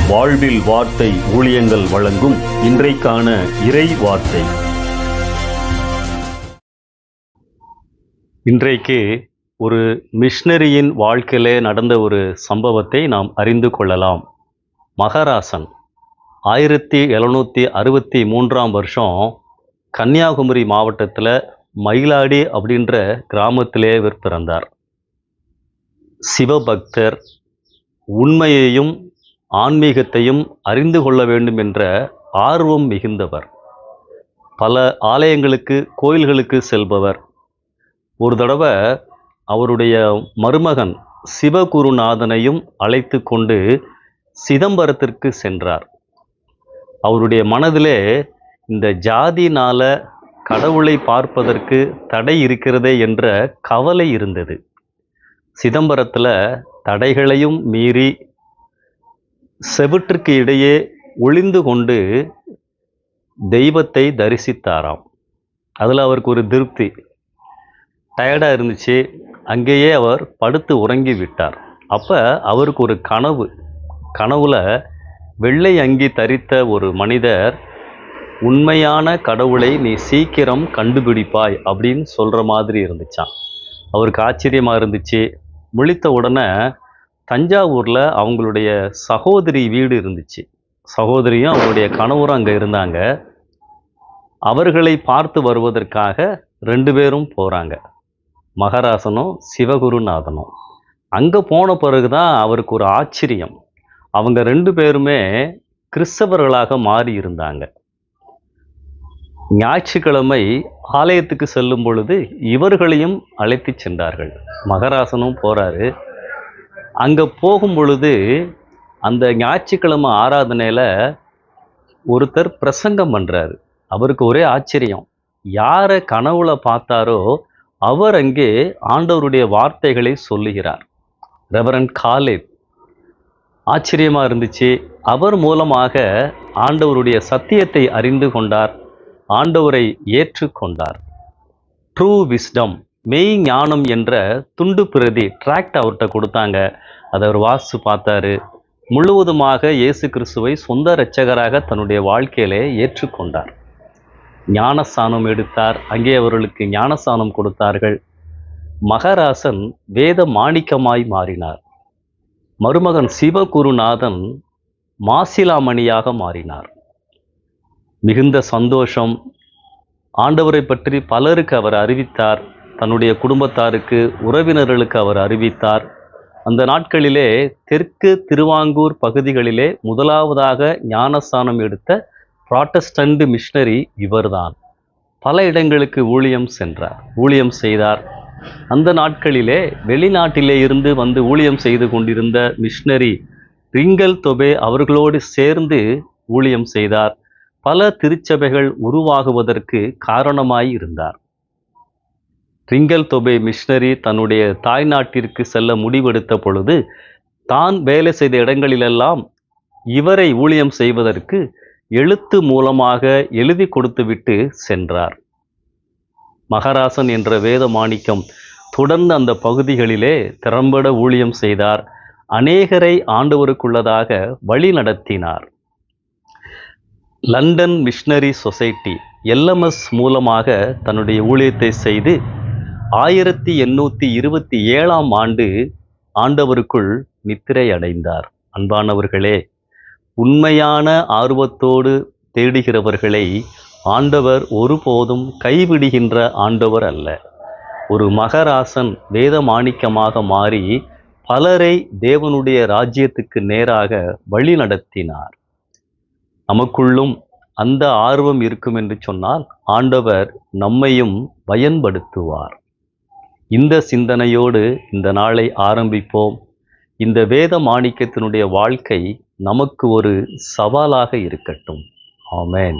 வாழ்வில் வார்த்தை ஊழியங்கள் வழங்கும் இன்றைக்கான இறை வார்த்தை. இன்றைக்கு ஒரு மிஷனரியின் வாழ்க்கையிலே நடந்த ஒரு சம்பவத்தை நாம் அறிந்து கொள்ளலாம். மகராசன் 1763 கன்னியாகுமரி மாவட்டத்தில் மயிலாடி அப்படின்ற கிராமத்திலே இவர் பிறந்தார். சிவபக்தர், உண்மையையும் ஆன்மீகத்தையும் அறிந்து கொள்ள வேண்டும் என்ற ஆர்வம் மிகுந்தவர். பல ஆலயங்களுக்கு, கோயில்களுக்கு செல்பவர். ஒரு தடவை அவருடைய மருமகன் சிவகுருநாதனையும் அழைத்து கொண்டு சிதம்பரத்திற்கு சென்றார். அவருடைய மனதிலே இந்த ஜாதினால கடவுளை பார்ப்பதற்கு தடை இருக்கிறதே என்ற கவலை இருந்தது. சிதம்பரத்தில் தடைகளையும் மீறி செவிற்றுக்கு இடையே ஒளிந்து கொண்டு தெய்வத்தை தரிசித்தாராம். அதில் அவருக்கு ஒரு திருப்தி. டயர்டாக இருந்துச்சு. அங்கேயே அவர் படுத்து உறங்கி விட்டார். அப்போ அவருக்கு ஒரு கனவுல வெள்ளை அங்கி தரித்த ஒரு மனிதர், உண்மையான கடவுளை நீ சீக்கிரம் கண்டுபிடிப்பாய் அப்படின்னு சொல்கிற மாதிரி இருந்துச்சான். அவருக்கு ஆச்சரியமாக இருந்துச்சு. முழித்த உடனே தஞ்சாவூரில் அவங்களுடைய சகோதரி வீடு இருந்துச்சு. சகோதரியும் அவருடைய கணவரும் அங்கே இருந்தாங்க. அவர்களை பார்த்து வருவதற்காக 2 பேரும் போகிறாங்க, மகராசனும் சிவகுருநாதனும். அங்கே போன பிறகு தான் அவருக்கு ஒரு ஆச்சரியம். அவங்க 2 பேருமே கிறிஸ்தவர்களாக மாறி இருந்தாங்க. ஞாயிற்றுக்கிழமை ஆலயத்துக்கு செல்லும் பொழுது இவர்களையும் அழைத்து சென்றார்கள். மகராசனும் போகிறாரு. அங்கே போகும் பொழுது அந்த ஞாயிற்றுக்கிழமை ஆராதனையில் ஒருத்தர் பிரசங்கம் பண்ணுறாரு. அவருக்கு ஒரே ஆச்சரியம். யாரை கனவுல பார்த்தாரோ அவர் அங்கே ஆண்டவருடைய வார்த்தைகளை சொல்லுகிறார். Reverend Caleb. ஆச்சரியமாக இருந்துச்சு. அவர் மூலமாக ஆண்டவருடைய சத்தியத்தை அறிந்து கொண்டார், ஆண்டவரை ஏற்றுக்கொண்டார். ட்ரூ விஸ்டம், மெய் ஞானம் என்ற துண்டு பிரதி டிராக்ட் அவர்கிட்ட கொடுத்தாங்க. அதை அவர் வாசித்து பார்த்தாரு. முழுவதுமாக இயேசு கிறிஸ்துவை சொந்த இரட்சகராக தன்னுடைய வாழ்க்கையிலே ஏற்றுக்கொண்டார். ஞானஸ்தானம் எடுத்தார். அங்கே அவர்களுக்கு ஞானஸ்தானம் கொடுத்தார்கள். மகராசன் வேத மாணிக்கமாய் மாறினார். மருமகன் சிவகுருநாதன் மாசிலாமணியாக மாறினார். மிகுந்த சந்தோஷம். ஆண்டவரை பற்றி பலருக்கு அவர் அறிவித்தார். தன்னுடைய குடும்பத்தாருக்கு, உறவினர்களுக்கு அவர் அறிவித்தார். அந்த நாட்களிலே தெற்கு திருவாங்கூர் பகுதிகளிலே முதலாவதாக ஞானஸ்தானம் எடுத்த புராட்டஸ்டன்ட் மிஷனரி இவர்தான். பல இடங்களுக்கு ஊழியம் செய்தார். அந்த நாட்களிலே வெளிநாட்டிலே இருந்து வந்து ஊழியம் செய்து கொண்டிருந்த மிஷனரி ரிங்கல் தொபே அவர்களோடு சேர்ந்து ஊழியம் செய்தார். பல திருச்சபைகள் உருவாகுவதற்கு காரணமாய் இருந்தார். ரிங்கல் தொபே மிஷனரி தன்னுடைய தாய்நாட்டிற்கு செல்ல முடிவெடுத்த பொழுது தான் வேலை செய்த இடங்களிலெல்லாம் இவரை ஊழியம் செய்வதற்கு எழுத்து மூலமாக எழுதி கொடுத்துவிட்டு சென்றார். மகராசன் என்ற வேத மாணிக்கம் தொடர்ந்து அந்த பகுதிகளிலே திறம்பட ஊழியம் செய்தார். அநேகரை ஆண்டவருக்குள்ளதாக வழி நடத்தினார். லண்டன் மிஷனரி சொசைட்டி LMS மூலமாக தன்னுடைய ஊழியத்தை செய்து 1827 ஆண்டவருக்குள் நித்திரை அடைந்தார். அன்பானவர்களே, உண்மையான ஆர்வத்தோடு தேடுகிறவர்களை ஆண்டவர் ஒருபோதும் கைவிடுகின்ற ஆண்டவர் அல்ல. ஒரு மகராசன் வேத மாணிக்கமாக மாறி பலரை தேவனுடைய ராஜ்யத்துக்கு நேராக வழி நடத்தினார். நமக்குள்ளும் அந்த ஆர்வம் இருக்கும் என்று சொன்னால் ஆண்டவர் நம்மையும் பயன்படுத்துவார். இந்த சிந்தனையோடு இந்த நாளை ஆரம்பிப்போம். இந்த வேத மாணிக்கத்தினுடைய வாழ்க்கை நமக்கு ஒரு சவாலாக இருக்கட்டும். ஆமென்.